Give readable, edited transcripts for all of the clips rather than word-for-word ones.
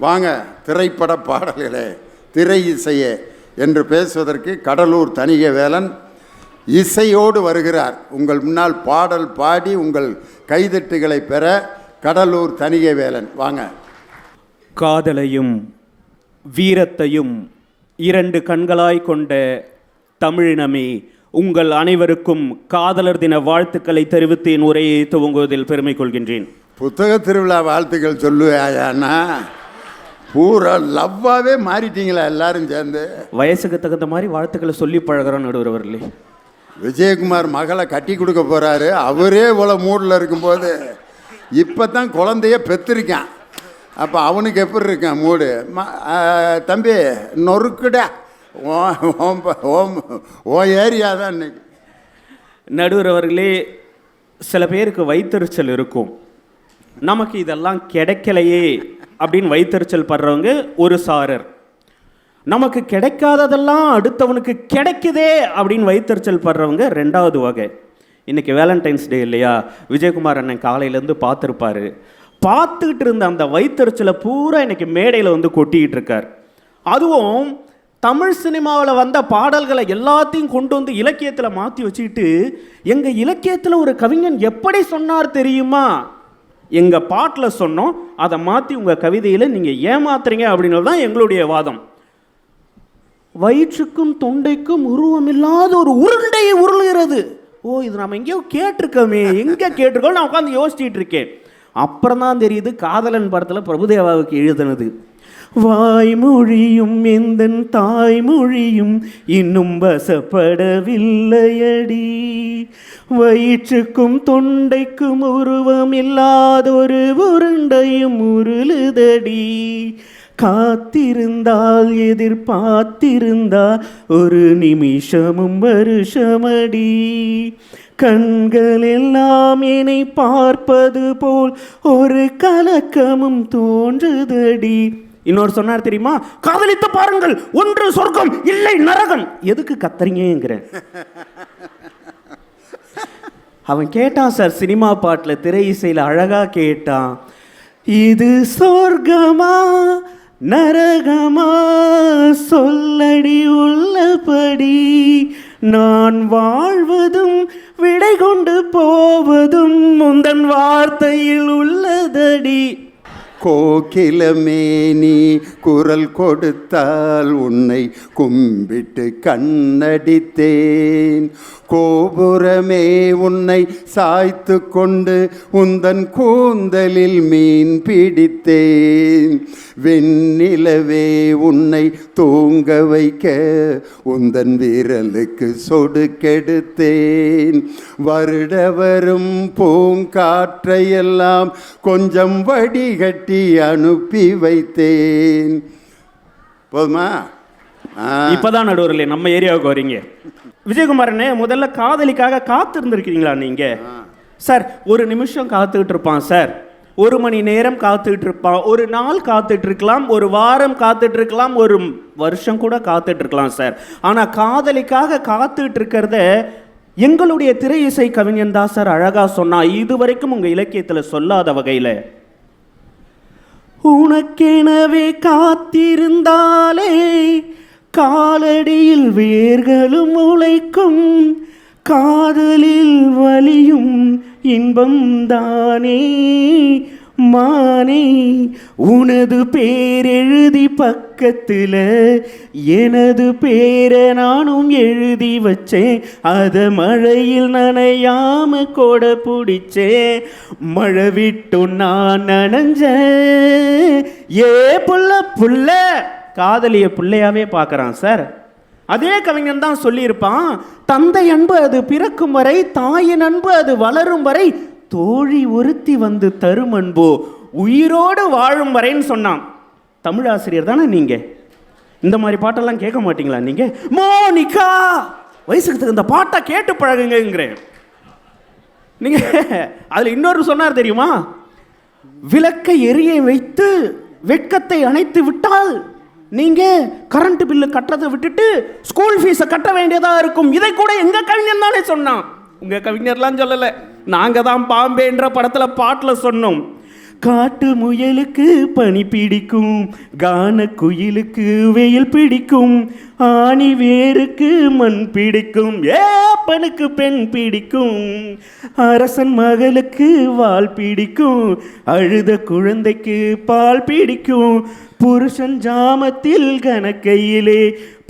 வாங்க திரைப்பட பாடல்களே, திரை இசையே என்று பேசுவதற்கு கடலூர் தணிகைவேலன் இசையோடு வருகிறார். உங்கள் முன்னால் பாடல் பாடி உங்கள் கைதட்டுகளை பெற கடலூர் தணிகைவேலன் வாங்க. காதலையும் வீரத்தையும் இரண்டு கண்களாய் கொண்ட தமிழினமே, உங்கள் அனைவருக்கும் காதலர் தின வாழ்த்துக்களை தெரிவித்து என் உரையை துவங்குவதில் பெருமை கொள்கின்றேன். புத்தக திருவிழா வாழ்த்துக்கள் சொல்லுவாயாண்ணா, பூரா லவ்வாகவே மாறிட்டீங்களா எல்லாரும் சேர்ந்து? வயசுக்கு தகுந்த மாதிரி வாழ்த்துக்களை சொல்லி பழகிறோம் நடுவர்களே. விஜயகுமார் மகளை கட்டி கொடுக்க போகிறாரு. அவரே இவ்வளோ மூடில் இருக்கும்போது இப்போ தான் குழந்தைய பெற்றிருக்கான். அப்போ அவனுக்கு எப்படி இருக்கான் மூடு? தம்பி நொறுக்குடா, ஓ ஏரியா தான் இன்னைக்கு. நடுவர்களே, சில பேருக்கு வயிற்றுச்சல் இருக்கும். நமக்கு இதெல்லாம் கிடைக்கலையே அப்படின்னு வயிற்றுச்சல் படுறவங்க ஒரு சாரர். நமக்கு கிடைக்காததெல்லாம் அடுத்தவனுக்கு கிடைக்குதே அப்படின்னு வயிற்றுச்சல் படுறவங்க ரெண்டாவது வகை. இன்றைக்கி வேலண்டைன்ஸ் டே இல்லையா? விஜயகுமார் அண்ணன் காலையிலேருந்து பார்த்துருப்பாரு. பார்த்துக்கிட்டு இருந்த அந்த வயிற்றுச்சலை பூரா இன்றைக்கி மேடையில் வந்து கொட்டிக்கிட்டு இருக்கார். அதுவும் தமிழ் சினிமாவில் வந்த பாடல்களை எல்லாத்தையும் கொண்டு வந்து இலக்கியத்தில் மாற்றி வச்சுக்கிட்டு, எங்கள் இலக்கியத்தில் ஒரு கவிஞன் எப்படி சொன்னார் தெரியுமா, எங்கள் பாட்டில் சொன்னோம், அதை மாற்றி உங்கள் கவிதையில் நீங்கள் ஏமாத்துறீங்க அப்படின்றது தான் எங்களுடைய வாதம். வயிற்றுக்கும் தொண்டைக்கும் உருவமில்லாத ஒரு உருண்டையை உருளுகிறது. ஓ, இது நம்ம எங்கேயோ கேட்டிருக்கோமே, எங்கே கேட்டிருக்கோம் நான் உட்காந்து யோசிச்சுட்டு இருக்கேன். அப்புறம் தான் தெரியுது காதலன் படத்தில் பிரபுதேவாவுக்கு எழுதுனது. வாய்மொழியும் எந்தன் தாய்மொழியும் இன்னும் வசப்படவில்லையடி, வயிற்றுக்கும் தொண்டைக்கும் உருவம் இல்லாதொரு உருண்டையும் உருளுதடி, காத்திருந்தால் எதிர்பார்த்திருந்தால் ஒரு நிமிஷமும் வருஷமடி, கண்கள் எல்லாம் என்னை பார்ப்பது போல் ஒரு கலக்கமும் தோன்றுதடி. இன்னொரு சொன்னார் தெரியுமா, காதலித்து பாருங்கள், ஒன்று சொர்க்கம் இல்லை நரகம். எதுக்கு கத்துறீங்கிற? அவன் கேட்டான் சார், சினிமா பாட்டில் திரை இசையில் அழகா கேட்டான், இது சொர்க்கமா நரகமா சொல்லடி உள்ளபடி, நான் வாழ்வதும் விடை கொண்டு போவதும் முந்தன் வார்த்தையில் உள்ளதடி. கோகிலமே நீ குரல் கொடுத்தால் உன்னை கும்பிட்டு கண்ணடித்தேன், கோபுரமே உன்னை சாய்த்து கொண்டு உந்தன் கூந்தலில் மீன் பிடித்தேன், வெண்ணிலவே உன்னை தூங்க வைக்க உந்தன் விரலுக்கு சொடுக்கெடுத்தேன், வருட வரும் பூங்காற்றையெல்லாம் கொஞ்சம் வடிகட்டி அனுப்பி வைத்தேன். போதுமா? இப்பதான் நடுவர்களே நம்ம ஏரியாவுக்கு வரீங்க. விஜயகுமாரனே, முதல்ல காதலிக்காக காத்து இருந்திருக்கீங்களா நீங்க? சார், ஒரு நிமிஷம் காத்துக்கிட்டு இருப்பான் சார், ஒரு மணி நேரம் காத்துக்கிட்டு இருப்பான், ஒரு நாள் காத்துட்டு இருக்கலாம், ஒரு வாரம் காத்துட்டு இருக்கலாம், ஒரு வருஷம் கூட காத்துட்டு இருக்கலாம் சார். ஆனா காதலிக்காக காத்துட்டு இருக்கிறத எங்களுடைய திரை இசை கவிஞன் தான் சார் அழகா சொன்னா, இதுவரைக்கும் உங்க இலக்கியத்துல சொல்லாத வகையில. உனக்கெனவே காத்திருந்தாலே காலடியில் வேர்களும் உழைக்கும், காதலில் வலியும் இன்பம் தானே மானே, உனது பேர் எழுதி பக்கத்தில் எனது பேரை நானும் எழுதி வச்சேன், அத மழையில் நனையாம கொட பிடிச்சேன், மழை விட்டு நான் நனைஞ்சேன். ஏ புள்ள புள்ள, காதலிய பிள்ளையாவே பார்க்குறான் சார். அதே கவிஞன் தான் சொல்லியிருப்பான், தந்தை அன்பு அது பிறக்கும் வரை, தாயின் அன்பு அது வளரும் வரை, தோழி ஒருத்தி வந்து தரும் அன்போ உயிரோடு வாழும் வரைன்னு சொன்னான். தமிழாசிரியர் தானே நீங்க? இந்த மாதிரி பாட்டெல்லாம் கேட்க மாட்டீங்களா நீங்க? மோனிகா, வயசுக்கு தகுந்த பாட்டை கேட்டு பழகுங்கிறேன் நீங்க. அதுல இன்னொரு சொன்னார் தெரியுமா, விளக்கை எரிய வைத்து வெட்கத்தை அணைத்து விட்டால் நீங்க கரண்ட் பில்லு கட்டுறதை விட்டுட்டு ஸ்கூல் ஃபீஸை கட்ட வேண்டியதா இருக்கும். இதை கூட எங்க கவிஞன் தானே சொன்னான், உங்க கவிஞர்லாம் சொல்லல. நாங்க தான் பாம்பேன்ற படத்துல பாட்டுல சொன்னோம். காட்டு முயலுக்கு பனி பிடிக்கும், கான குயிலுக்கு வெயில் பிடிக்கும், ஆணி வேருக்கு மண் பிடிக்கும், ஏப்பனுக்கு பெண் பிடிக்கும், அரசன் மகளுக்கு வால் பிடிக்கும், அழுத குழந்தைக்கு பால் பிடிக்கும், புருஷன் ஜாமத்தில் கணக்கையிலே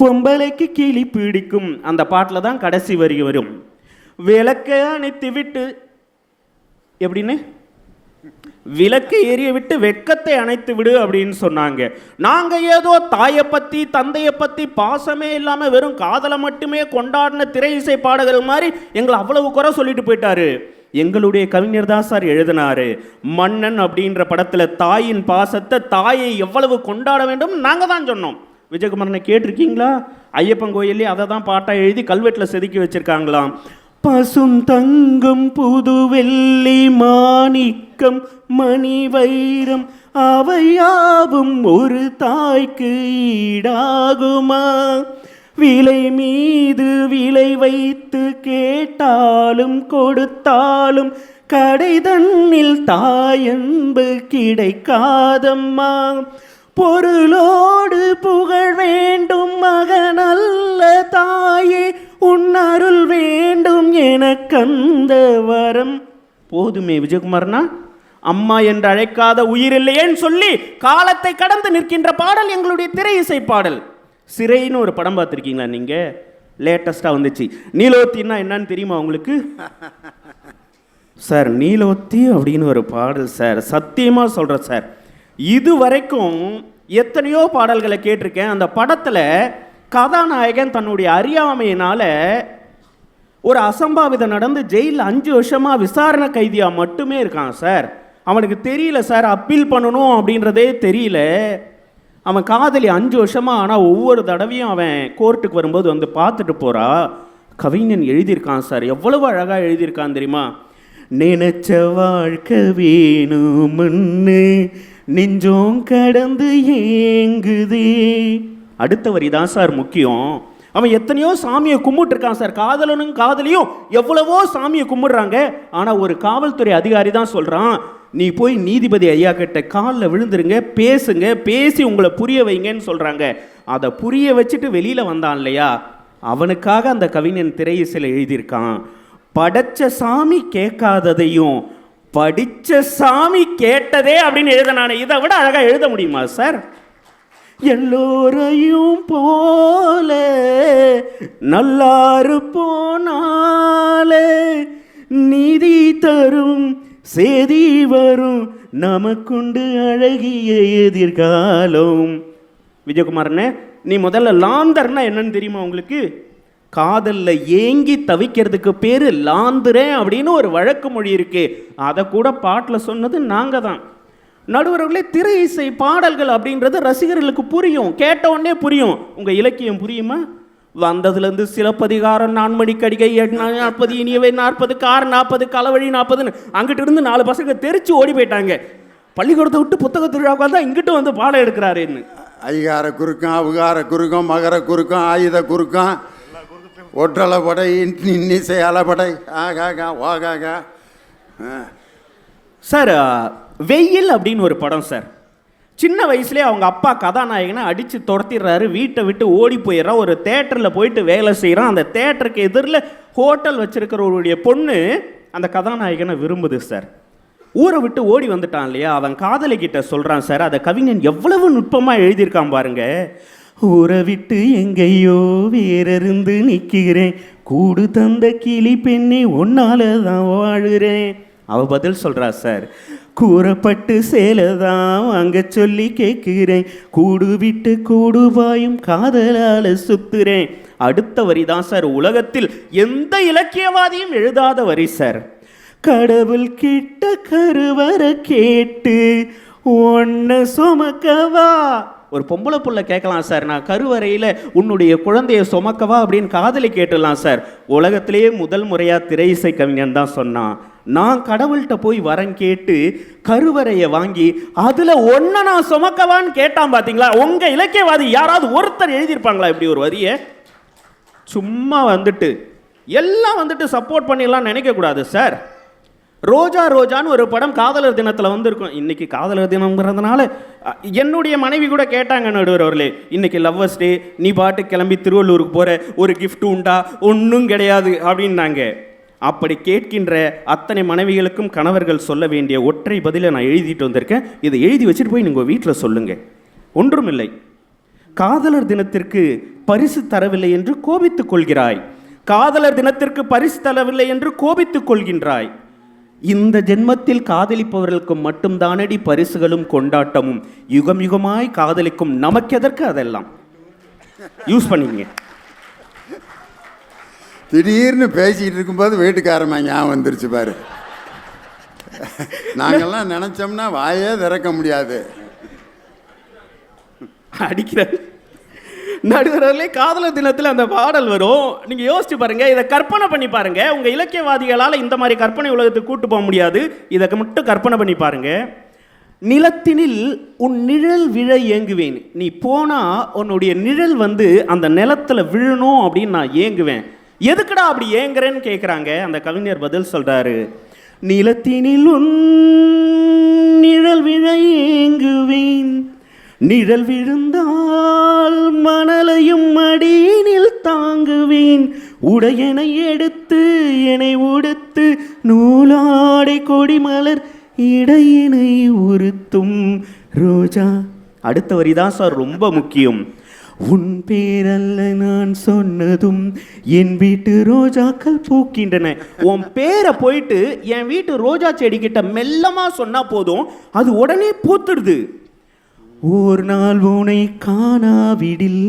பொம்பளைக்கு கிளி பிடிக்கும். அந்த பாட்டில் தான் கடைசி வரி வரும். விளக்கை அணைத்து விட்டு எப்படின்னு விளக்கை எரிய விட்டு வெட்கத்தை அணைத்து விடு அப்படின்னு சொன்னாங்க. நாங்கள் ஏதோ தாயை பற்றி தந்தையை பற்றி பாசமே இல்லாமல் வெறும் காதலை மட்டுமே கொண்டாடின திரை இசை பாடகர்கள் மாதிரி எங்களை அவ்வளவு குறை சொல்லிட்டு போயிட்டாரு. எங்களுடைய கவிஞர் தான் சார் எழுதினாரு. மன்னன் அப்படின்ற படத்தில் தாயின் பாசத்தை, தாயை எவ்வளவு கொண்டாட வேண்டும் நாங்கள் தான் சொன்னோம். விஜயகுமாரனை கேட்டிருக்கீங்களா? ஐயப்பன் கோயிலே அதை தான் பாட்டாக எழுதி கல்வெட்டில் செதுக்கி வச்சிருக்காங்களாம். பசும் தங்கம் புது வெள்ளி மாணிக்கம் மணி வைரம் அவையாவும் ஒரு தாய்க்கு ஈடாகுமா? விலை மீது விலை வைத்து கேட்டாலும் கொடுத்தாலும் கடை தன்னில் தாயன்பு கிடைக்காதம்மா. பொருளோடு புகழ் வேண்டும் மகனல்ல தாயே, உன்னருள் வேண்டும் எனக்கந்த வரம். போதுமே விஜயகுமார்னா, அம்மா என்று அழைக்காத உயிர் இல்லையேன்னு சொல்லி காலத்தை கடந்து நிற்கின்ற பாடல் எங்களுடைய திரை இசை பாடல். சிறைன்னு ஒரு படம் பார்த்துருக்கீங்களா நீங்கள்? லேட்டஸ்ட்டாக வந்துச்சு. நீலோத்தின்னா என்னன்னு தெரியுமா உங்களுக்கு? சார் நீலோத்தி அப்படின்னு ஒரு பாடல் சார், சத்தியமாக சொல்கிறேன் சார், இது வரைக்கும் எத்தனையோ பாடல்களை கேட்டிருக்கேன். அந்த படத்தில் கதாநாயகன் தன்னுடைய அறியாமையினால் ஒரு அசம்பாவிதம் நடந்து ஜெயிலில் 5 வருஷமாக விசாரணை கைதியாக மட்டுமே இருக்கான் சார். அவனுக்கு தெரியல சார், அப்பீல் பண்ணணும் அப்படின்றதே தெரியல. அவன் காதலி 5 வருஷமாக, ஆனால் ஒவ்வொரு தடவையும் அவன் கோர்ட்டுக்கு வரும்போது வந்து பார்த்துட்டு போகிறா. கவிஞன் எழுதியிருக்கான் சார், எவ்வளவு அழகாக எழுதியிருக்கான் தெரியுமா? நினைச்ச வாழ்க்கை வேணும்னு நெஞ்சோம் கடந்து ஏங்குதே. அடுத்த வரி தான் சார் முக்கியம். அவன் எத்தனையோ சாமியை கும்பிட்டுருக்கான் சார். காதலனும் காதலியும் எவ்வளவோ சாமியை கும்பிடுறாங்க. ஆனால் ஒரு காவல்துறை அதிகாரி தான் சொல்கிறான், நீ போய் நீதிபதி ஐயா கிட்ட காலில் விழுந்துருங்க, பேசுங்க, பேசி உங்களை புரிய வைங்கன்னு சொல்கிறாங்க. அதை புரிய வச்சுட்டு வெளியில் வந்தான் இல்லையா, அவனுக்காக அந்த கவிஞன் திரை இசையில் எழுதியிருக்கான். படைச்ச சாமி கேட்காததையும் படிச்ச சாமி கேட்டதே அப்படின்னு எழுதினானே, இதை விட அழகாக எழுத முடியுமா சார்? எல்லோரையும் போல நல்லாறு போனாலே நீதி தரும் சேதி வரும் நமக்குண்டு அழகிய எதிர்காலம். விஜயகுமாரனே, நீ முதல்ல லாந்தர்னா என்னன்னு தெரியுமா உங்களுக்கு? காதலில் ஏங்கி தவிக்கிறதுக்கு பேர் லாந்துறேன் அப்படின்னு ஒரு வழக்கு மொழி இருக்கு. அதை கூட பாட்டில் சொன்னது நாங்கள் தான். நடுவர்களே, திரை இசை பாடல்கள் அப்படின்றது ரசிகர்களுக்கு புரியும், கேட்ட உடனே புரியும். உங்கள் இலக்கியம் புரியுமா? வந்ததுலேருந்து சிலப்பதிகாரம், நான்மணி கடிகை, 40 இனியவை 40 கார் 40 களவழி 40ன்னு அங்கிட்டு இருந்து 4 பசங்க தெரிச்சு ஓடி போயிட்டாங்க. பள்ளிக்கூடத்தை விட்டு புத்தக திருவிழாவுக்கு தான் இங்கிட்டு வந்து பாடம் எடுக்கிறாருன்னு. ஐகார குறுக்கம், அவுகார குறுக்கம், மகர குறுக்கம், ஆயுத குறுக்கம், ஒற்றலை படை, இன்னிசை அலப்படை, ஆகாகா வாகாகா. சார், வெயில் அப்படின்னு ஒரு படம் சார். சின்ன வயசுலேயே அவங்க அப்பா கதாநாயகனை அடித்து துரத்திடுறாரு, வீட்டை விட்டு ஓடி போயிடுறான். ஒரு தேட்டரில் போயிட்டு வேலை செய்கிறான். அந்த தேட்டருக்கு எதிரில் ஹோட்டல் வச்சுருக்கிறவருடைய பொண்ணு அந்த கதாநாயகனை விரும்புது சார். ஊரை விட்டு ஓடி வந்துட்டான் இல்லையா, அவன் காதலிக்கிட்ட சொல்கிறான் சார். அதை கவிஞன் எவ்வளவு நுட்பமாக எழுதியிருக்கான் பாருங்க. ஊரை விட்டு எங்கேயோ வேறிருந்து நிற்கிறேன், கூடு தந்த கிளி பெண்ணே உன்னால தான் வாழுறேன். அவ பதில் சொல்கிறா சார், கூறப்பட்டு சேலதான் அங்க சொல்லி கேட்கிறேன், கூடு விட்டு கூடு பாயும் காதலால சுத்துறேன். அடுத்த வரி தான் சார் உலகத்தில் எந்த இலக்கியவாதியும் எழுதாத வரி சார். கடவுள் கிட்ட கருவற கேட்டு ஒன்ன சுமக்கவா. ஒரு பொம்பளை புள்ள கேட்கலாம் சார், நான் கருவறையில் உன்னுடைய குழந்தைய சுமக்கவா அப்படின்னு காதலி கேட்டுடலாம் சார். உலகத்திலேயே முதல் முறையாக திரை இசை கவிஞன் தான் சொன்னான், நான் கடவுள்கிட்ட போய் வரம் கேட்டு கருவறையை வாங்கி அதில் ஒன்றை நான் சுமக்கவான்னு கேட்டான். பார்த்தீங்களா? உங்கள் இலக்கியவாதி யாராவது ஒருத்தர் எழுதியிருப்பாங்களா இப்படி ஒரு வரியை? சும்மா வந்துட்டு எல்லாம் வந்துட்டு சப்போர்ட் பண்ணிடலாம் நினைக்கக்கூடாது சார். ரோஜா ரோஜான்னு ஒரு படம் காதலர் தினத்தில் வந்திருக்கும். இன்னைக்கு காதலர் தினம்ங்கிறதுனால என்னுடைய மனைவி கூட கேட்டாங்க, நடுவர் அவர்களே, இன்னைக்கு லவ்வர்ஸ் டே, நீ பாட்டு கிளம்பி திருவள்ளூருக்கு போகிற, ஒரு கிஃப்ட் உண்டா? ஒன்றும் கிடையாது அப்படின்னாங்க. அப்படி கேட்கின்ற அத்தனை மனைவிகளுக்கும் கணவர்கள் சொல்ல வேண்டிய ஒற்றை பதிலை நான் எழுதிட்டு வந்திருக்கேன். இதை எழுதி வச்சுட்டு போய் நீங்கள் வீட்டில் சொல்லுங்கள். ஒன்றுமில்லை, காதலர் தினத்திற்கு பரிசு தரவில்லை என்று கோபித்துக் கொள்கிறாய், காதலர் தினத்திற்கு பரிசு தரவில்லை என்று கோபித்துக் கொள்கின்றாய். இந்த ஜென்மத்தில் காதலிப்பவர்களுக்கு மட்டும்தானடி பரிசுகளும் கொண்டாட்டமும். யுகம் யுகமாய் காதலிக்கும் நமக்கெதற்கு அதெல்லாம்? யூஸ் பண்ணிங்க. திடீர்னு பேசிக்கிட்டு இருக்கும்போது வீட்டுக்காரமா ஞாபகம் வந்துருச்சு பாரு. நாங்கள்லாம் நினச்சோம்னா வாயே திறக்க முடியாது. அடிக்கிற நடுவர்களே, காதலர் தினத்தில் அந்த பாடல் வரும். நீங்கள் யோசிச்சு பாருங்க, இதை கற்பனை பண்ணி பாருங்க. உங்கள் இலக்கியவாதிகளால் இந்த மாதிரி கற்பனை உலகத்துக்கு கூட்டு போக முடியாது. இதை மட்டும் கற்பனை பண்ணி பாருங்க. நிலத்தினில் உன் நிழல் விழ ஏங்குவேன். நீ போனா உன்னுடைய நிழல் வந்து அந்த நிலத்தில் விழணும் அப்படின்னு நான் ஏங்குவேன். எதுக்குடா அப்படி ஏங்குறேன்னு கேட்குறாங்க. அந்த கவிஞர் பதில் சொல்றாரு, நிலத்தினில் உன் நிழல் விழ ஏங்குவேன், நிழல் விழுந்தால் மணலையும் மடியினில் தாங்குவேன், உடையனை எடுத்து என்னை உடுத்து நூலாடை கொடிமலர் இடையினை உறுத்தும் ரோஜா. அடுத்த வரி தான் சார் ரொம்ப முக்கியம். உன் பேரல்ல நான் சொன்னதும் என் வீட்டு ரோஜாக்கள் பூக்கின்றன. உன் பேரை போயிட்டு என் வீட்டு ரோஜா செடி கிட்ட மெல்லமா சொன்னா போதும், அது உடனே பூத்துடுது. ஒரு நாள் உன்னை காணாவிடில்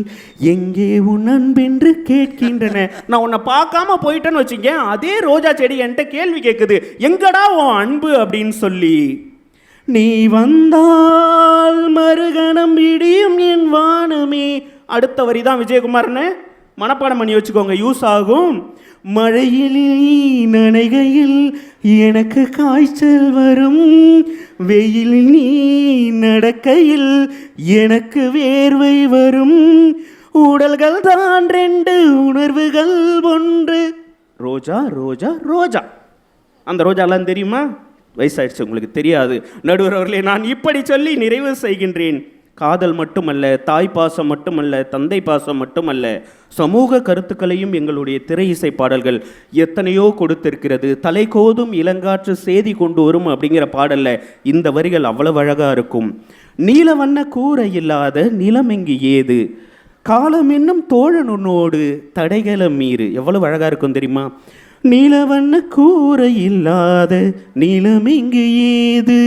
எங்கே உன் அன்பென்று கேட்கின்றன. நான் உன்னை பார்க்காம போயிட்டேன்னு வச்சுங்க, அதே ரோஜா செடி என்கிட்ட கேள்வி கேட்குது, எங்கடா உன் அன்பு அப்படின்னு சொல்லி. நீ வந்தால் மறுகணம் இடியும் என் வானமே. அடுத்த வரி தான் விஜயகுமார்னு மனப்பாடம் பண்ணி வச்சுக்கோங்க, யூஸ் ஆகும். மழையில் நனைகையில் எனக்கு காய்ச்சல் வரும், வெயில் நீ நடக்கையில் எனக்கு வேர்வை வரும், உடல்கள் தான் ரெண்டு உணர்வுகள் ஒன்று. ரோஜா ரோஜா ரோஜா. அந்த ரோஜாலாம் தெரியுமா? வயசாயிடுச்சு உங்களுக்கு தெரியாது. நடுவர் அவர்களே, நான் இப்படி சொல்லி நிறைவு செய்கின்றேன். காதல் மட்டுமல்ல, தாய் பாசம் மட்டுமல்ல, தந்தை பாசம் மட்டுமல்ல, சமூக கருத்துக்களையும் எங்களுடைய திரை இசை பாடல்கள் எத்தனையோ கொடுத்திருக்கிறது. தலை கோதும் இளங்காற்று செய்தி கொண்டு வரும் அப்படிங்கிற பாடல்ல இந்த வரிகள் அவ்வளவு அழகா இருக்கும். நீல வண்ண கூரை இல்லாத நிலமெங்கு ஏது, காலம் என்னும் தோழன் உன்னோடு தடைகளம் மீறு. எவ்வளவு அழகா இருக்கும் தெரியுமா? நீலவண்ண கூரை இல்லாத நிலமெங்கு ஏது,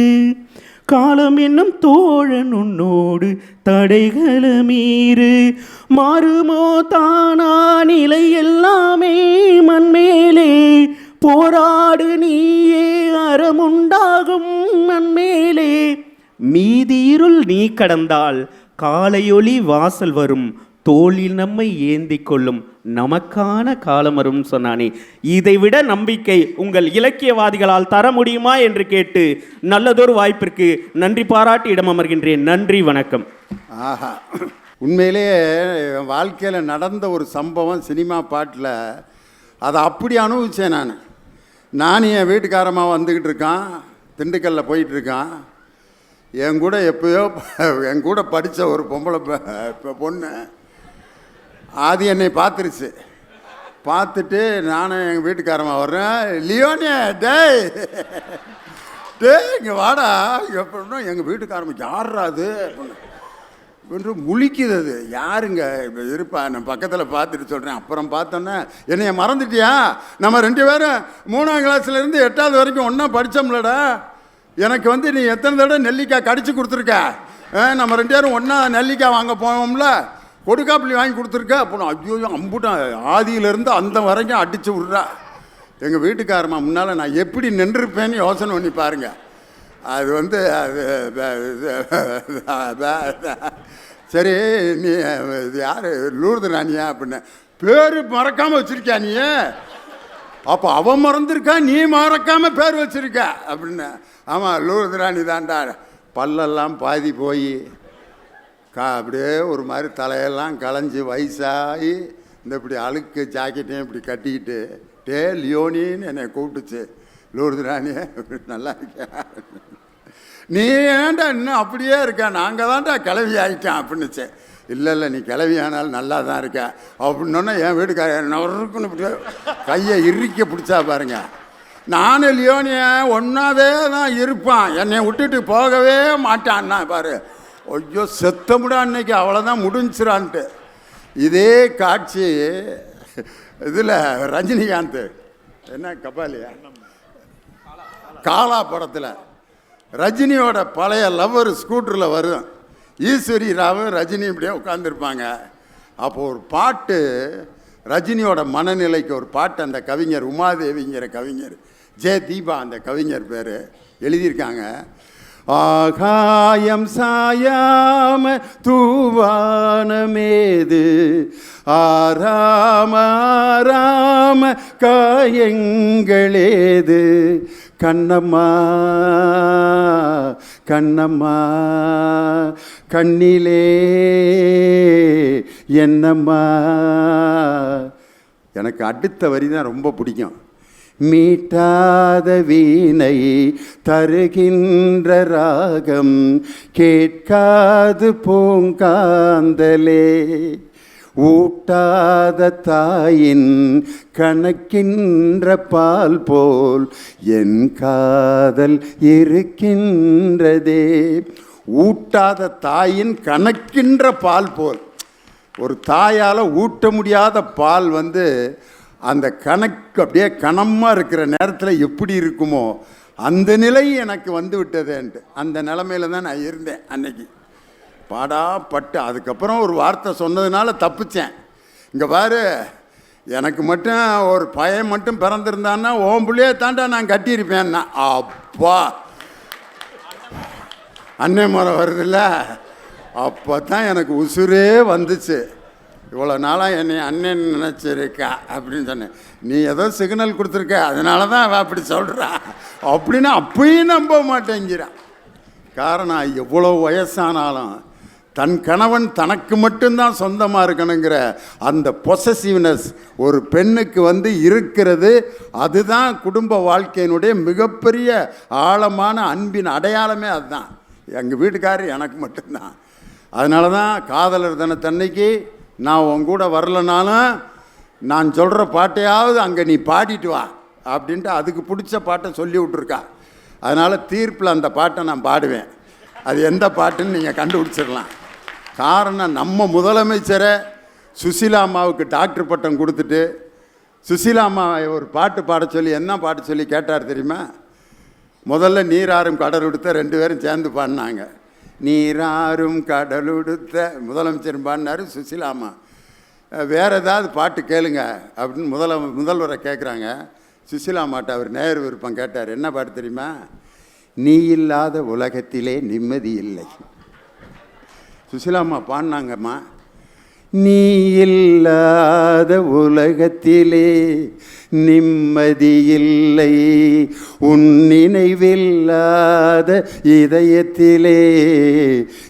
காலம் என்னும் தோழன் உன்னோடு தடைகள மீறு, மாறுமோ தானா நிலை எல்லாமே மண்மேலே, போராடு நீயே அறமுண்டாகும் மண்மேலே, மீதியிருள் நீ கடந்தால் காலையொளி வாசல் வரும், தோளில் நம்மை ஏந்தி கொள்ளும் நமக்கான காலம் வரும் சொன்னானே. இதைவிட நம்பிக்கை உங்கள் இலக்கியவாதிகளால் தர முடியுமா என்று கேட்டு நல்லதொரு வாய்ப்பிற்கு நன்றி பாராட்டி இடம் அமர்கின்றேன். நன்றி, வணக்கம். ஆஹா, உண்மையிலேயே என் வாழ்க்கையில் நடந்த ஒரு சம்பவம் சினிமா பாட்டில் அதை அப்படி அனுபவித்தேன். நான் என் வீட்டுக்காரமாக வந்துக்கிட்டு இருக்கான், திண்டுக்கல்லில் போயிட்டுருக்கான். என் கூட எப்போயோ என் கூட படித்த ஒரு பொம்பளை பொண்ணு அது என்னை பார்த்துருச்சு. பார்த்துட்டு நானும் எங்கள் வீட்டுக்காரமாக வர்றேன், லியோனே டேய் டேய் இங்கே வாடா எப்படின்னா, எங்கள் வீட்டுக்காரம்மா யாரா அது என்று முழிக்குது. அது யாருங்க இருப்பா, நான் பக்கத்தில் பார்த்துட்டு சொல்கிறேன். அப்புறம் பார்த்தோன்னே, என்னைய மறந்துட்டியா? நம்ம 2 பேரும் 3ஆம் கிளாஸ்லேருந்து 8வது வரைக்கும் ஒன்றா படித்தோம்லடா. எனக்கு வந்து நீ எத்தனை தடவை நெல்லிக்காய் கடிச்சு கொடுத்துருக்க. நம்ம 2 பேரும் ஒன்றா நெல்லிக்காய் வாங்க போவோம்ல, கொடுக்காப்புளி வாங்கி கொடுத்துருக்க. அப்போ ஐயோ அம்புட்டான் ஆதியிலேருந்து அந்த வரைக்கும் அடித்து விட்றா. எங்கள் வீட்டுக்காரம்மா முன்னால் நான் எப்படி நின்றுருப்பேன்னு யோசனை பண்ணி பாருங்க. அது வந்து சரி, நீ இது யார் லூர்து ராணியா அப்படின்னு பேர் மறக்காமல் வச்சுருக்கியா நீ? அப்போ அவன் மறந்துருக்கா, நீ மறக்காமல் பேர் வச்சுருக்க அப்படின்னு. ஆமாம், லூர்து ராணி தான்டா. பல்லெல்லாம் பாதி போய் அப்படியே ஒரு மாதிரி தலையெல்லாம் களைஞ்சி வயசாகி இந்த இப்படி அழுக்கு ஜாக்கெட்டையும் இப்படி கட்டிக்கிட்டு டே லியோனின்னு என்னை கூப்பிட்டுச்சு. லூர்து ராணியே நல்லா இருக்கியா, நீ ஏன்டா இன்னும் அப்படியே இருக்க, நாங்கள் தான்டா கிளவி ஆகிட்டேன் அப்படின்னுச்சு. இல்லை இல்லை நீ கிளவி ஆனாலும் நல்லா தான் இருக்க அப்படின்னோன்னா என் வீட்டுக்காரர் நொறுக்குன்னு இப்படி கையை இறுக்க பிடிச்சா பாருங்க. நானும் லியோனிய ஒன்றாவே தான் இருப்பான், என்னை விட்டுட்டு போகவே மாட்டான்னா பாரு. ஐயோ செத்தமுடா அன்னைக்கு அவ்வளோதான் முடிஞ்சிடான்ட்டு. இதே காட்சி இதில் ரஜினிகாந்த் என்ன கபாலியா காலா படத்தில் ரஜினியோட பழைய லவ்வர் ஸ்கூட்டரில் வரும், ஈஸ்வரி ராவும் ரஜினி இப்படியே உட்காந்துருப்பாங்க. அப்போது ஒரு பாட்டு ரஜினியோட மனநிலைக்கு ஒரு பாட்டு அந்த கவிஞர் உமாதேவிங்கிற கவிஞர், ஜே தீபா அந்த கவிஞர் பேர் எழுதியிருக்காங்க. ஆகாயம் சாயாம தூவானமேது ஆராம ஆராம காயங்களேது கண்ணம்மா கண்ணம்மா கண்ணிலே என்னம்மா. எனக்கு அடுத்த வரி தான் ரொம்ப பிடிக்கும். மீட்டாத வீணை தருகின்ற ராகம் கேட்காது பூங்காந்தலே ஊட்டாத தாயின் கணக்கின்ற பால் போல் என் காதல் இருக்கின்றதே. ஊட்டாத தாயின் கணக்கின்ற பால் போல், ஒரு தாயால் ஊட்ட முடியாத பால் அந்த கணக்கு அப்படியே கனமாக இருக்கிற நேரத்தில் எப்படி இருக்குமோ அந்த நிலை எனக்கு விட்டதேன்ட்டு. அந்த நிலமையில தான் நான் இருந்தேன் அன்னைக்கு, பாடாப்பட்டு. அதுக்கப்புறம் ஒரு வார்த்தை சொன்னதுனால தப்பிச்சேன். இங்கே பாரு, எனக்கு மட்டும் ஒரு பையன் மட்டும் பிறந்திருந்தான்னா ஓம் பிள்ளையே தாண்டா நான் கட்டியிருப்பேன்னா. அப்பா அன்னை முறை வருதில்ல, அப்போ தான் எனக்கு உசுரே வந்துச்சு. இவ்வளோ நாளாக என்னை அண்ணன் நினச்சிருக்கா அப்படின்னு சொன்னேன். நீ ஏதோ சிக்னல் கொடுத்துருக்க, அதனால தான் அவள் அப்படி சொல்கிறா அப்படின்னு அப்பயும் நம்ப மாட்டேங்கிறான். காரணம், எவ்வளோ வயசானாலும் தன் கணவன் தனக்கு மட்டும்தான் சொந்தமாக இருக்கணுங்கிற அந்த பொசசிவ்னஸ் ஒரு பெண்ணுக்கு இருக்கிறது. அதுதான் குடும்ப வாழ்க்கையினுடைய மிகப்பெரிய ஆழமான அன்பின் அடையாளமே. அதுதான் எங்கள் வீட்டுக்காரர் எனக்கு மட்டும்தான். அதனால தான் காதலர் தினத்தன்னைக்கு நான் உன் கூட வரலனாலும் நான் சொல்கிற பாட்டையாவது அங்கே நீ பாடிட்டு வா அப்படின்ட்டு அதுக்கு பிடிச்ச பாட்டை சொல்லி விட்ருக்கா. அதனால் தீர்ப்பில் அந்த பாட்டை நான் பாடுவேன். அது எந்த பாட்டுன்னு நீங்கள் கண்டுபிடிச்சிடலாம். காரணம், நம்ம முதலமைச்சரை சுசீலா அம்மாவுக்கு டாக்டர் பட்டம் கொடுத்துட்டு சுசீலா அம்மாவை ஒரு பாட்டு பாட சொல்லி என்ன பாட்டு சொல்லி கேட்டார் தெரியுமா? முதல்ல நீராறும் கடலுடுத்த 2 பேரும் சேர்ந்து பாடினாங்க. நீராறும் கடலுடுத்த முதலமைச்சர் பாடினார், சுசீலா அம்மா வேறு ஏதாவது பாட்டு கேளுங்க அப்படின்னு முதல்வரை கேட்குறாங்க. சுசீலா அம்மாட்ட அவர் நேர் விருப்பம் கேட்டார். என்ன பாட்டு தெரியுமா? நீ இல்லாத உலகத்திலே நிம்மதி இல்லை. சுசீலா அம்மா பாடினாங்கம்மா. நீ இல்லாத உலகத்திலே நிம்மதியில்லை, உன் நினைவில்லாத இதயத்திலே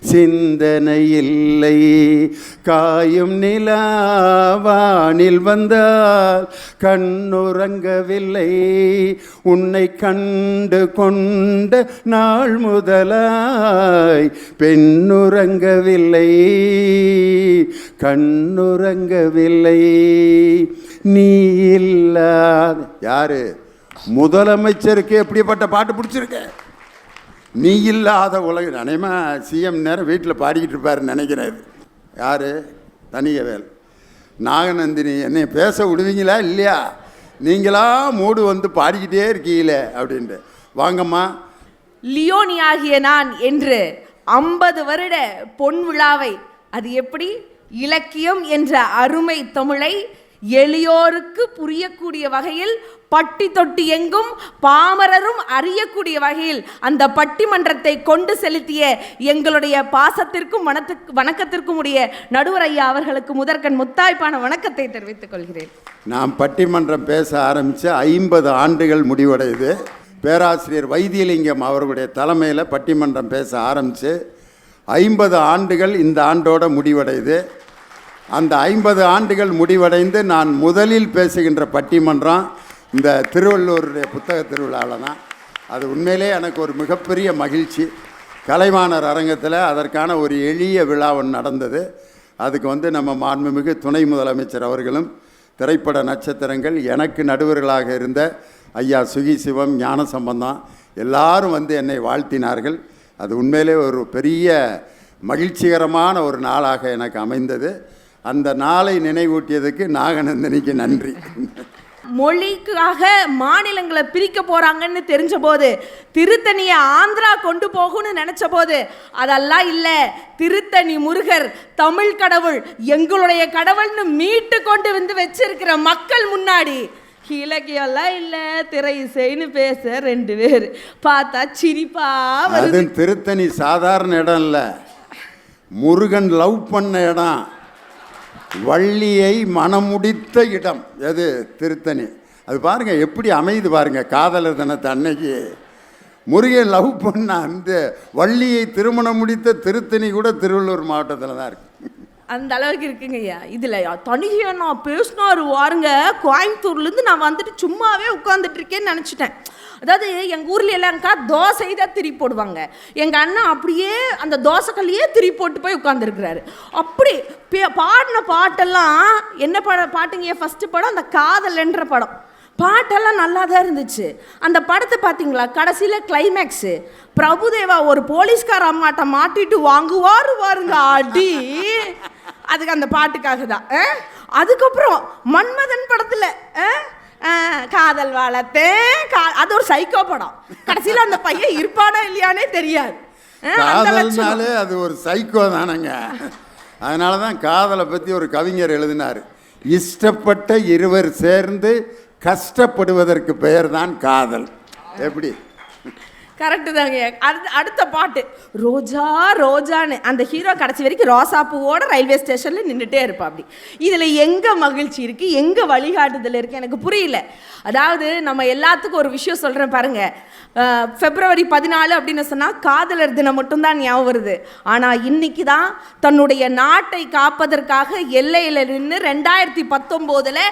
சிந்தனையில்லை. காயும் நிலாவானில் வந்தால் கண்ணுறங்கவில்லை, உன்னை கண்டு கொண்ட நாள் முதலாய் பெண்ணுறங்கவில்லை, கண்ணுறங்கவில்லை. நீ இல்லாத யாரு முதலமைச்சருக்கு எப்படிப்பட்ட பாட்டு பிடிச்சிருக்க? நீ இல்லாத உலகம். அனைமா சிஎம் நேரம் வீட்டில் பாடிக்கிட்டு இருப்பாருன்னு நினைக்கிறாரு. யார்? தனிகவேல். நாகநந்தினி என்னை பேச விடுவீங்களா இல்லையா? நீங்களா மூடு பாடிக்கிட்டே இருக்கீங்களே அப்படின்ட்டு. வாங்கம்மா. லியோனி ஆகிய நான் என்று 50 வருட பொன் விழாவை, அது எப்படி இலக்கியம் என்ற அருமை தமிழை எளியோருக்கு புரியக்கூடிய வகையில், பட்டி தொட்டி எங்கும் பாமரரும் அறியக்கூடிய வகையில் அந்த பட்டிமன்றத்தை கொண்டு செலுத்திய எங்களுடைய பாசத்திற்கும் வணக்கத்திற்கும் உடைய நடுவர் ஐயா அவர்களுக்கு முதற்கண் முத்தாய்ப்பான வணக்கத்தை தெரிவித்துக் கொள்கிறேன். நாம் பட்டிமன்றம் பேச ஆரம்பித்து 50 ஆண்டுகள் முடிவடையுது. பேராசிரியர் வைத்தியலிங்கம் அவர்களுடைய தலைமையில் பட்டிமன்றம் பேச ஆரம்பித்து 50 ஆண்டுகள் இந்த ஆண்டோட முடிவடையுது. அந்த 50 ஆண்டுகள் முடிவடைந்து நான் முதலில் பேசுகின்ற பட்டிமன்றம் இந்த திருவள்ளுவருடைய புத்தக திருவிழாவில் தான். அது உண்மையிலே எனக்கு ஒரு மிகப்பெரிய மகிழ்ச்சி. கலைவாணர் அரங்கத்தில் அதற்கான ஒரு எளிய விழா ஒன்று நடந்தது. அதுக்கு நம்ம மாண்புமிகு துணை முதலமைச்சர் அவர்களும் திரைப்பட நட்சத்திரங்கள், எனக்கு நடுவர்களாக இருந்த ஐயா சுகி சிவம், ஞானசம்பந்தம் எல்லாரும் என்னை வாழ்த்தினார்கள். அது உண்மையிலே ஒரு பெரிய மகிழ்ச்சிகரமான ஒரு நாளாக எனக்கு அமைந்தது. அந்த நாளை நினைவூட்டியதுக்கு நாகநந்தினிக்கு நன்றி. மொழிக்காக மாநிலங்களை பிரிக்க போறாங்கன்னு தெரிஞ்ச போது, திருத்தணியை ஆந்திரா கொண்டு போகும்னு நினைச்ச போது, அதெல்லாம் இல்லை, திருத்தணி முருகர் தமிழ் கடவுள், எங்களுடைய கடவுள்னு மீட்டு கொண்டு வச்சிருக்கிற மக்கள் முன்னாடி இலக்கியெல்லாம் இல்லை, திரை இசைன்னு பேச 2 பேர் பார்த்தா சிரிப்பா வருது. திருத்தணி சாதாரண இடம் இல்லை, முருகன் லவ் பண்ண இடம், வள்ளியை மனமுடித்த இடம். எது? திருத்தணி. அது பாருங்க எப்படி அமைது பாருங்க. காதலர் தினத்தை அன்னைக்கு முருகன் லவ் பண்ண அந்த வள்ளியை திருமணம் முடித்த திருத்தணி கூட திருவள்ளூர் மாவட்டத்தில் தான் இருக்கு. அந்த அளவுக்கு இருக்குங்க ஐயா. இதில் தனியாக நான் பேசினாரு வாருங்க, கோயம்புத்தூர்லேருந்து நான் வந்துட்டு சும்மாவே உட்காந்துட்டு இருக்கேன்னு நினச்சிட்டேன். அதாவது எங்கள் ஊரில் எல்லாம்க்கா தோசை தான் திரி போடுவாங்க. எங்கள் அண்ணன் அப்படியே அந்த தோசைக்கல்லையே திரி போட்டு போய் உட்காந்துருக்கிறாரு. அப்படி பாடின பாட்டெல்லாம் என்ன பாட்டுங்க? ஃபஸ்ட்டு படம் அந்த காதல்ன்ற படம். பாட்டெல்லாம் நல்லா தான் இருந்துச்சு. அந்த படத்தை பார்த்தீங்களா? கடைசியில் கிளைமேக்ஸு பிரபுதேவா ஒரு போலீஸ்கார அம்மாட்ட மாட்டிட்டு வாருங்க அடி. அதுக்கு அந்த பாட்டுக்காக தான். அதுக்கப்புறம் மன்மதன் படத்தில் காதல் வளர்த்தேன், அது ஒரு சைக்கோ படம். கடைசியில் அந்த பையன் இருப்பானா இல்லையானே தெரியாது. காதல்னாலே அது ஒரு சைக்கோ தானங்க. அதனால தான் காதலை பற்றி ஒரு கவிஞர் எழுதினார், இஷ்டப்பட்ட இருவர் சேர்ந்து கஷ்டப்படுவதற்கு பெயர் தான் காதல். எப்படி? கரெக்டு தாங்க. அடுத்த பாட்டு ரோஜா ரோஜான்னு அந்த ஹீரோ கடைசி வரைக்கும் ரோசாப்பூவோட ரயில்வே ஸ்டேஷனில் நின்றுட்டே இருப்பா. அப்படி இதில் எங்கே மகிழ்ச்சி இருக்குது, எங்கே வழிகாட்டுதல் இருக்குது எனக்கு புரியல. அதாவது நம்ம எல்லாத்துக்கும் ஒரு விஷயம் சொல்கிறேன் பாருங்கள். February 14 அப்படின்னு சொன்னால் காதலர் தினம் மட்டும்தான் ஞாபகம் வருது. ஆனால் இன்னைக்கு தான் தன்னுடைய நாட்டை காப்பதற்காக எல்லையில் நின்று 2019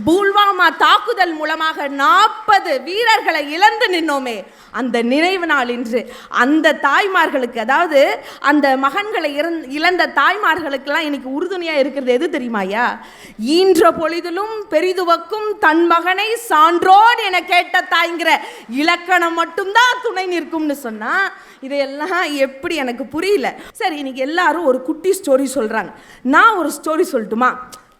புல்வாமா தாக்குதல் மூலமாக 40 வீரர்களை இழந்து நின்னோமே, அந்த நினைவு நாள் இன்று. அந்த தாய்மார்களுக்கு, அதாவது அந்த மகன்களை இழந்த தாய்மார்களுக்கெல்லாம் இன்னைக்கு உறுதுணையாக இருக்கிறது எது தெரியுமாயா? ஈன்ற பொழுதிலும் பெரிதுவக்கும் தன் மகனை சான்றோன் என கேட்ட தாய்ங்கிற இலக்கணம் மட்டும்தான் துணை நிற்கும்னு சொன்னா இதையெல்லாம் எப்படி எனக்கு புரியல. சரி, இன்னைக்கு எல்லாரும் ஒரு குட்டி ஸ்டோரி சொல்றாங்க. நான் ஒரு ஸ்டோரி சொல்லட்டுமா?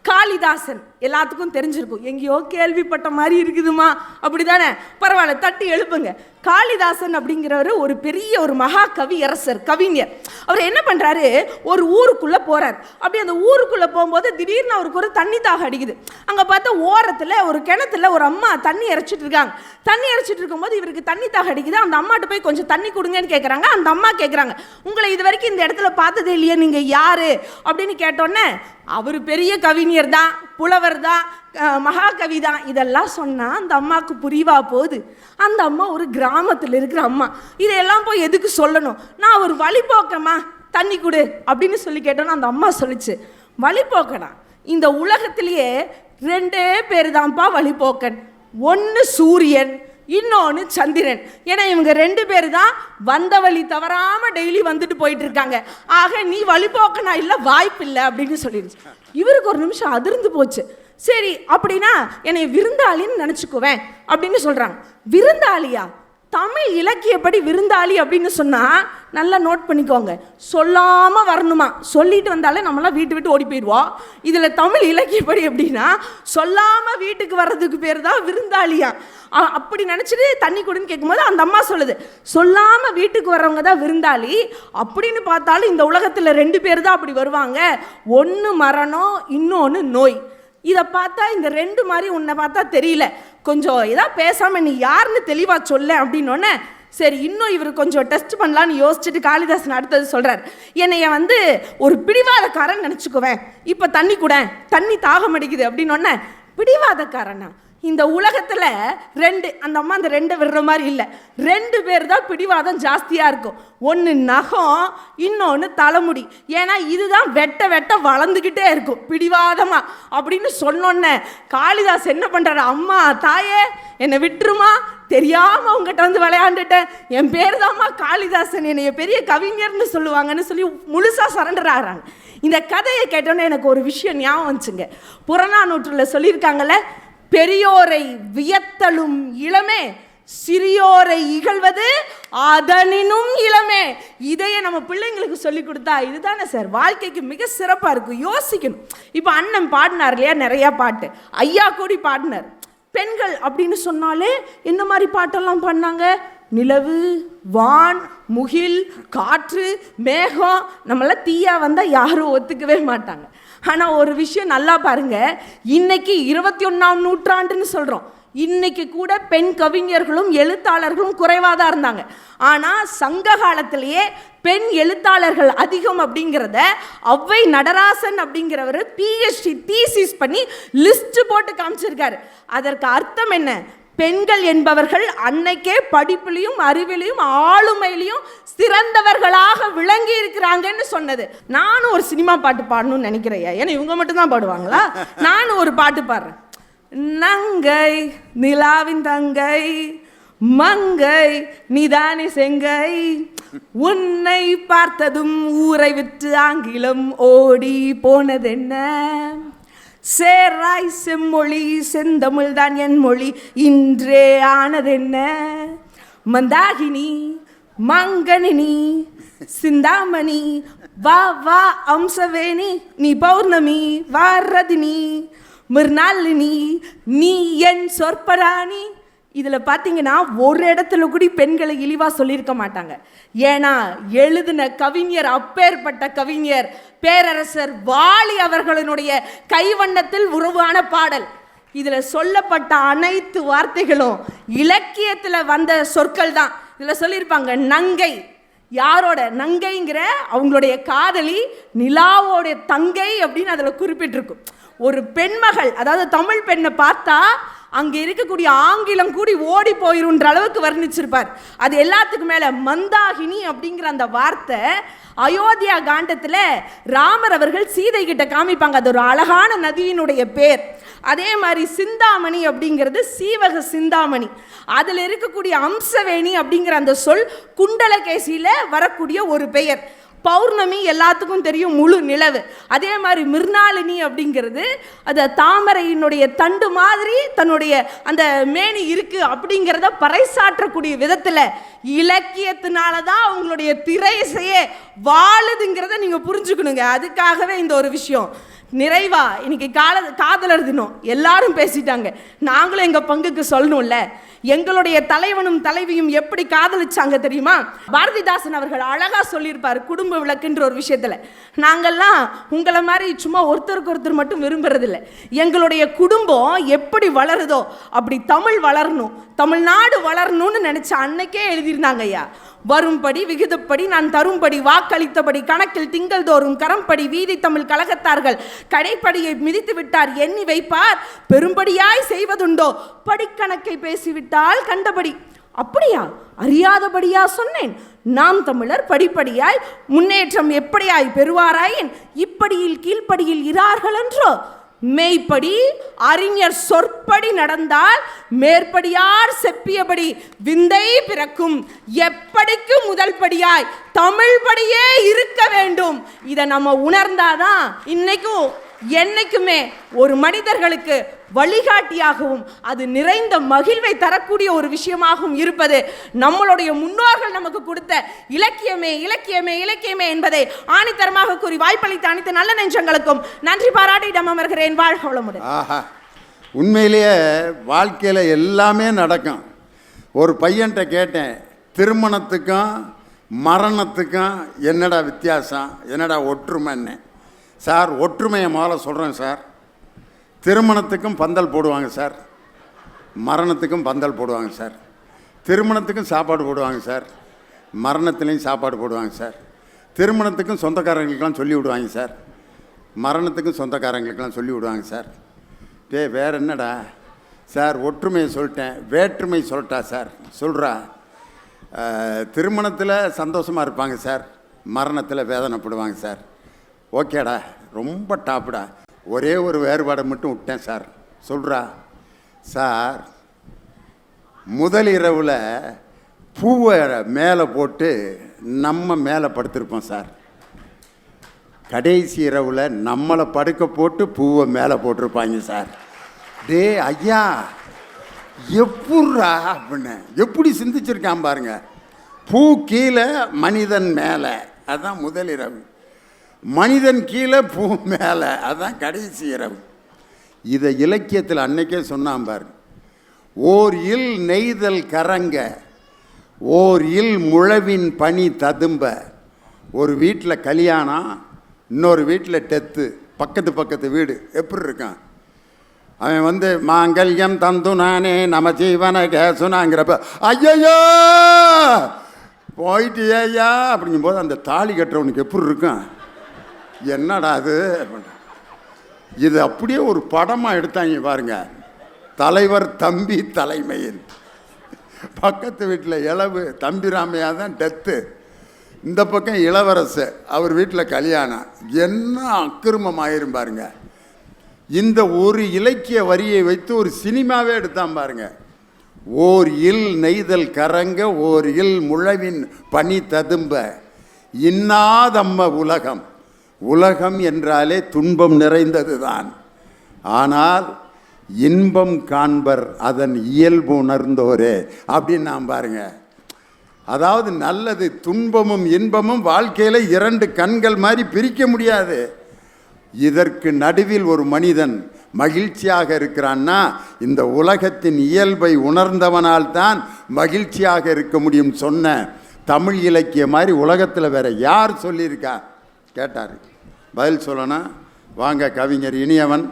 காளிதாசன் எல்லாத்துக்கும் தெரிஞ்சிருக்கும், எங்கேயோ கேள்விப்பட்ட மாதிரி இருக்குதுமா, அப்படிதானே? பரவாயில்ல, தட்டி எழுப்புங்க. காளிதாசன் அப்படிங்கிறவர் ஒரு பெரிய ஒரு மகா கவியரசர், கவிஞர். அவர் என்ன பண்ணுறாரு, ஒரு ஊருக்குள்ளே போகிறார். அப்படி அந்த ஊருக்குள்ளே போகும்போது திடீர்னு அவருக்கு ஒரு தண்ணி தாக அடிக்குது. அங்கே பார்த்தா ஓரத்தில் ஒரு கிணத்துல ஒரு அம்மா தண்ணி இறைச்சிட்டு இருக்காங்க. தண்ணி இறைச்சிட்டு இருக்கும்போது இவருக்கு தண்ணி தாக அடிக்குது. அந்த அம்மாட்ட போய் கொஞ்சம் தண்ணி கொடுங்கன்னு கேட்குறாங்க. அந்த அம்மா கேட்குறாங்க, உங்களை இது வரைக்கும் இந்த இடத்துல பார்த்ததே இல்லையே, நீங்கள் யார் அப்படின்னு கேட்டோன்னே, அவர் பெரிய கவிஞர் தான், புலவர் தான், மகாகவி தான், இதெல்லாம் சொன்னால் அந்த அம்மாவுக்கு புரிவா போகுது. அந்த அம்மா ஒரு கிராமத்தில் இருக்கிற அம்மா, இதையெல்லாம் போய் எதுக்கு சொல்லணும், நான் ஒரு வழிபோக்கமா, தண்ணி கொடு அப்படின்னு சொல்லி கேட்டோன்னா அந்த அம்மா சொல்லிச்சு, வழிபோக்கனா இந்த உலகத்திலேயே 2 பேர் தான்ப்பா வழிபோக்கன், ஒன்று சூரியன், இன்னொன்று சந்திரன். ஏன்னா இவங்க 2 பேர் தான் வந்த வழி தவறாமல் டெய்லி வந்துட்டு போயிட்டு இருக்காங்க. ஆக நீ வழிபோக்கனா இல்லை, வாய்ப்பு இல்லை அப்படின்னு சொல்லிடுச்சு. இவருக்கு ஒரு நிமிஷம் அதிர்ந்து போச்சு. சரி, அப்படின்னா என்னை விருந்தாளின்னு நினச்சிக்குவேன் அப்படின்னு சொல்கிறாங்க. விருந்தாளியா? தமிழ் இலக்கியப்படி விருந்தாளி அப்படின்னு சொன்னால் நல்லா நோட் பண்ணிக்கோங்க, சொல்லாமல் வரணுமா, சொல்லிட்டு வந்தாலே நம்மளாம் வீட்டு விட்டு ஓடி போயிடுவோம். இதில் தமிழ் இலக்கியப்படி எப்படின்னா சொல்லாமல் வீட்டுக்கு வர்றதுக்கு பேர் தான் விருந்தாளியா. அப்படி நினச்சிட்டு தண்ணி கொடுன்னு கேட்கும்போது அந்த அம்மா சொல்லுது, சொல்லாமல் வீட்டுக்கு வர்றவங்க தான் விருந்தாளி. அப்படின்னு பார்த்தாலும் இந்த உலகத்தில் 2 பேர் தான் அப்படி வருவாங்க, ஒன்று மரணம், இன்னொன்று நோய். இதை பார்த்தா இந்த 2 மாதிரி உன்னை பார்த்தா தெரியல, கொஞ்சம் ஏதாவது பேசாமல் நீ யாருன்னு தெளிவாக சொல்ல அப்படின்னோடனே, சரி இன்னும் இவர் கொஞ்சம் டெஸ்ட் பண்ணலான்னு யோசிச்சுட்டு காளிதாசன் அடுத்தது சொல்கிறார், என்னைய ஒரு பிடிவாதக்காரன் நினச்சிக்குவேன், இப்போ தண்ணி கூட, தண்ணி தாகம் அடிக்குது அப்படின்னோடனே, பிடிவாதக்காரனா இந்த உலகத்தில் அந்த அம்மா அந்த ரெண்டை விடுற மாதிரி இல்லை, 2 பேர் தான் பிடிவாதம் ஜாஸ்தியாக இருக்கும். ஒன்று நகம், இன்னொன்று தலைமுடி. ஏன்னா இதுதான் வெட்ட வெட்ட வளர்ந்துக்கிட்டே இருக்கும் பிடிவாதமாக. அப்படின்னு சொன்னோன்னே காளிதாஸ் என்ன பண்ணுறாரு, அம்மா தாயே என்னை விட்டுருமா, தெரியாமல் உங்ககிட்ட வந்து விளையாண்டுட்டேன், என் பேர் தான்மா காளிதாசன், என்னைய பெரிய கவிஞர்னு சொல்லுவாங்கன்னு சொல்லி முழுசாக சரண்டர் ஆகிறாங்க. இந்த கதையை கேட்டோன்னே எனக்கு ஒரு விஷயம் ஞாபகம் வந்துச்சுங்க. புறநானூற்றில் சொல்லியிருக்காங்கல்ல, பெரியோரை வியத்தலும் இளமே, சிறியோரை இகழ்வது அதனினும் இளமே. இதையே நம்ம பிள்ளைங்களுக்கு சொல்லி கொடுத்தா இதுதானே சார் வாழ்க்கைக்கு மிக சிறப்பாக இருக்கும். யோசிக்கணும். இப்போ அண்ணன் பாடினார் இல்லையா, நிறையா பாட்டு, ஐயா கூடி பாடினார். பெண்கள் அப்படின்னு சொன்னாலே என்ன மாதிரி பாட்டெல்லாம் பாடினாங்க, நிலவு, வான், முகில், காற்று, மேகம். நம்மளாம் தீயா வந்தால் யாரும் ஒத்துக்கவே மாட்டாங்க. ஆனால் ஒரு விஷயம் நல்லா பாருங்க, இன்னைக்கு 21ஆம் நூற்றாண்டுன்னு சொல்கிறோம், இன்னைக்கு கூட பெண் கவிஞர்களும் எழுத்தாளர்களும் குறைவாக தான் இருந்தாங்க. ஆனால் சங்க காலத்திலேயே பெண் எழுத்தாளர்கள் அதிகம் அப்படிங்கிறத ஔவை நடராசன் அப்படிங்கிறவர் பிஹெச்டி தீசிஸ் பண்ணி லிஸ்ட் போட்டு காமிச்சிருக்காரு. அதற்கு அர்த்தம் என்ன, பெண்கள் என்பவர்கள் அன்னைக்கே படிப்பிலையும் அறிவிலையும் ஆளுமையிலையும் சிறந்தவர்களாக விளங்கி இருக்கிறாங்கன்னு சொன்னது. நானும் ஒரு சினிமா பாட்டு பாடணும்னு நினைக்கிறேன். ஏன்னா இவங்க மட்டும்தான் பாடுவாங்களா, நானும் ஒரு பாட்டு பாடுறேன். நங்கை நிலாவின் தங்கை, மங்கை நிதானி செங்கை, உன்னை பார்த்ததும் ஊரை விட்டு ஆங்கிலம் ஓடி போனதென்ன, சேராய் செம்மொழி செந்தமிழ் தான் என் மொழி இன்றே ஆனதென்ன, மந்தாகினி மங்கனினி சிந்தாமணி வா வா அம்சவேணி, நீ பௌர்ணமி வாரதினி மிர்நாளினி, நீ என் சொற்பராணி. இதில் பார்த்தீங்கன்னா ஒரு இடத்துல கூட பெண்களை இழிவாக சொல்லியிருக்க மாட்டாங்க. ஏன்னா எழுதின கவிஞர் அப்பேற்பட்ட கவிஞர் பேரரசர் வாலி அவர்களினுடைய கைவண்ணத்தில் உருவான பாடல். இதில் சொல்லப்பட்ட அனைத்து வார்த்தைகளும் இலக்கியத்தில் வந்த சொற்கள் தான். இதில் சொல்லியிருப்பாங்க நங்கை, யாரோட நங்கைங்கிற அவங்களுடைய காதலி நிலாவோடைய தங்கை அப்படின்னு அதில் குறிப்பிட்டிருக்கும். ஒரு பெண்மகள், அதாவது தமிழ் பெண்ணை பார்த்தா அங்கே இருக்கக்கூடிய ஆங்கிலம் கூடி ஓடி போயிருன்ற அளவுக்கு வர்ணிச்சிருப்பார். அது எல்லாத்துக்கும் மேலே மந்தாகினி அப்படிங்கிற அந்த வார்த்தை அயோத்தியா காண்டத்தில் ராமர் அவர்கள் சீதை கிட்ட காமிப்பாங்க, அது ஒரு அழகான நதியினுடைய பேர். அதே மாதிரி சிந்தாமணி அப்படிங்கிறது சீவக சிந்தாமணி. அதில் இருக்கக்கூடிய அம்சவேணி அப்படிங்கிற அந்த சொல் குண்டலகேசியில் வரக்கூடிய ஒரு பெயர். பௌர்ணமி எல்லாத்துக்கும் தெரியும், முழு நிலவு. அதே மாதிரி மிர்நாளினி அப்படிங்கிறது அது தாமரையினுடைய தண்டு மாதிரி தன்னுடைய அந்த மேனி இருக்கு அப்படிங்கிறத பறைசாற்றக்கூடிய விதத்தில் இலக்கியத்தினால தான் அவங்களுடைய திரை இசையே வாழுதுங்கிறத நீங்கள் புரிஞ்சுக்கணுங்க. அதுக்காகவே இந்த ஒரு விஷயம். நிறைவா இன்னைக்கு காதலர் தினம் எல்லாரும் பேசிட்டாங்க, நாங்களும் எங்கள் பங்குக்கு சொல்லணும்ல. எங்களுடைய தலைவனும் தலைவியும் எப்படி காதலிச்சாங்க தெரியுமா? பாரதிதாசன் அவர்கள் அழகாக சொல்லியிருப்பார் குடும்ப விளக்குன்ற ஒரு விஷயத்தில். நாங்கள்லாம் உங்களை மாதிரி சும்மா ஒருத்தருக்கு ஒருத்தர் மட்டும் விரும்புறதில்லை. எங்களுடைய குடும்பம் எப்படி வளருதோ அப்படி தமிழ் வளரணும், தமிழ்நாடு வளரணும்னு நினச்ச அன்னைக்கே எழுதியிருந்தாங்க ஐயா. வரும்படி விகிதப்படி நான் தரும்படி வாக்களித்தபடி கணக்கில் திங்கள் தோறும் கரம்படி வீதி தமிழ் கழகத்தார்கள் கடைப்படியை மிதித்து விட்டார் எண்ணி வைப்பார், பெரும்படியாய் செய்வதுண்டோ படிக்கணக்கை பேசிவிட்டால் கண்டபடி. அப்படியா, அறியாதபடியா சொன்னேன், நாம் தமிழர் படிப்படியாய் முன்னேற்றம் எப்படியாய் பெறுவாராயின் இப்படியில் கீழ்ப்படியில் இரார்கள் என்றோ, மெய்ப்படி அறிஞர் சொற்படி நடந்தால் மேற்படியார் செப்பியபடி விந்தை பிறக்கும், எப்படிக்கு முதல் படியாய் தமிழ் படியே இருக்க வேண்டும். இதை நம்ம உணர்ந்தாதான் இன்னைக்கும் என்னைக்குமே ஒரு மனிதர்களுக்கு வழிகாட்டியாகவும் அது நிறைந்த மகிழ்வை தரக்கூடிய ஒரு விஷயமாகவும் இருப்பது நம்மளுடைய முன்னோர்கள் நமக்கு கொடுத்த இலக்கியமே இலக்கியமே இலக்கியமே என்பதை ஆணித்தரமாக கூறி வாய்ப்பளித்த அனைத்து நல்ல நெஞ்சங்களுக்கும் நன்றி பாராட்டி இடம் அமர்கிறேன். வாழ்க வளமுடன். உண்மையிலேயே வாழ்க்கையில் எல்லாமே நடக்கும். ஒரு பையன்கிட்ட கேட்டேன், திருமணத்துக்கும் மரணத்துக்கும் என்னடா வித்தியாசம், என்னடா ஒற்றுமைன்னு. சார், ஒற்றுமையை முதல்ல சொல்கிறேன் சார். திருமணத்துக்கும் பந்தல் போடுவாங்க சார், மரணத்துக்கும் பந்தல் போடுவாங்க சார். திருமணத்துக்கும் சாப்பாடு போடுவாங்க சார், மரணத்துலேயும் சாப்பாடு போடுவாங்க சார். திருமணத்துக்கும் சொந்தக்காரங்களுக்கெல்லாம் சொல்லி விடுவாங்க சார், மரணத்துக்கும் சொந்தக்காரங்களுக்கெல்லாம் சொல்லி விடுவாங்க சார். வேறு என்னடா, சார் ஒற்றுமையை சொல்லிட்டேன், வேற்றுமை சொல்லிட்டா சார். சொல்கிறா, திருமணத்தில் சந்தோஷமாக இருப்பாங்க சார், மரணத்தில் வேதனைப்படுவாங்க சார். ஓகேடா, ரொம்ப டாப்புடா. ஒரே ஒரு வேறுபாடை மட்டும் விட்டேன் சார். சொல்கிறா, சார் முதல் இரவில் பூவை மேலே போட்டு நம்ம மேலே படுத்திருப்போம் சார். கடைசி இரவில் நம்மளை படுக்க போட்டு பூவை மேலே போட்டிருப்பாங்க சார். டே ஐயா, எப்பட்றா அப்படின்னு எப்படி சிந்திச்சிருக்கான் பாருங்க. பூ கீழே மனிதன் மேலே, அதுதான் முதல் இரவு. மனிதன் கீழே பூ மேலே, அதுதான் கடைசி இரவு. இதை இலக்கியத்தில் அன்னைக்கே சொன்னான் பாருங்க. ஓர் இல் நெய்தல் கரங்க, ஓர் இல் முழவின் பனி ததும்ப. ஒரு வீட்டில் கல்யாணம், இன்னொரு வீட்டில் டெத்து, பக்கத்து வீடு. எப்படி இருக்கான் அவன் வந்து மாங்கல்யம் தந்து நானே நம ஜீவன கேசுனாங்கிறப்ப ஐயோ போயிட்டு ஏயா அப்படிங்கும்போது அந்த தாலி கட்டுறவனுக்கு எப்படி இருக்கும், என்னடா அது. இது அப்படியே ஒரு படமாக எடுத்தாங்க பாருங்க. தலைவர் தம்பி தலைமையில், பக்கத்து வீட்டில் இளவு தம்பிராமையா தான் டெத்து, இந்த பக்கம் இளவரசு அவர் வீட்டில் கல்யாணம். என்ன அக்கிரமம் ஆயிரும் பாருங்க. இந்த ஒரு இலக்கிய வரியை வைத்து ஒரு சினிமாவே எடுத்தான் பாருங்க. ஓர் இல் நெய்தல் கரங்க, ஓர் இல் முழவின் பனி ததும்ப, இன்னாதம்ம உலகம். உலகம் என்றாலே துன்பம் நிறைந்தது தான், ஆனால் இன்பம் காண்பர் அதன் இயல்பு உணர்ந்தோரே அப்படின்னு நாம் பாருங்க. அதாவது நல்லது, துன்பமும் இன்பமும் வாழ்க்கையில் இரண்டு கண்கள் மாதிரி பிரிக்க முடியாது. இதற்கு நடுவில் ஒரு மனிதன் மகிழ்ச்சியாக இருக்கிறான்னா இந்த உலகத்தின் இயல்பை உணர்ந்தவனால் தான் மகிழ்ச்சியாக இருக்க முடியும் சொன்ன தமிழ் இலக்கிய மாதிரி உலகத்தில் வேற யார் சொல்லியிருக்கா கேட்டார். பதில் சொல்லணும் வாங்க. கவிஞர் இனியவன்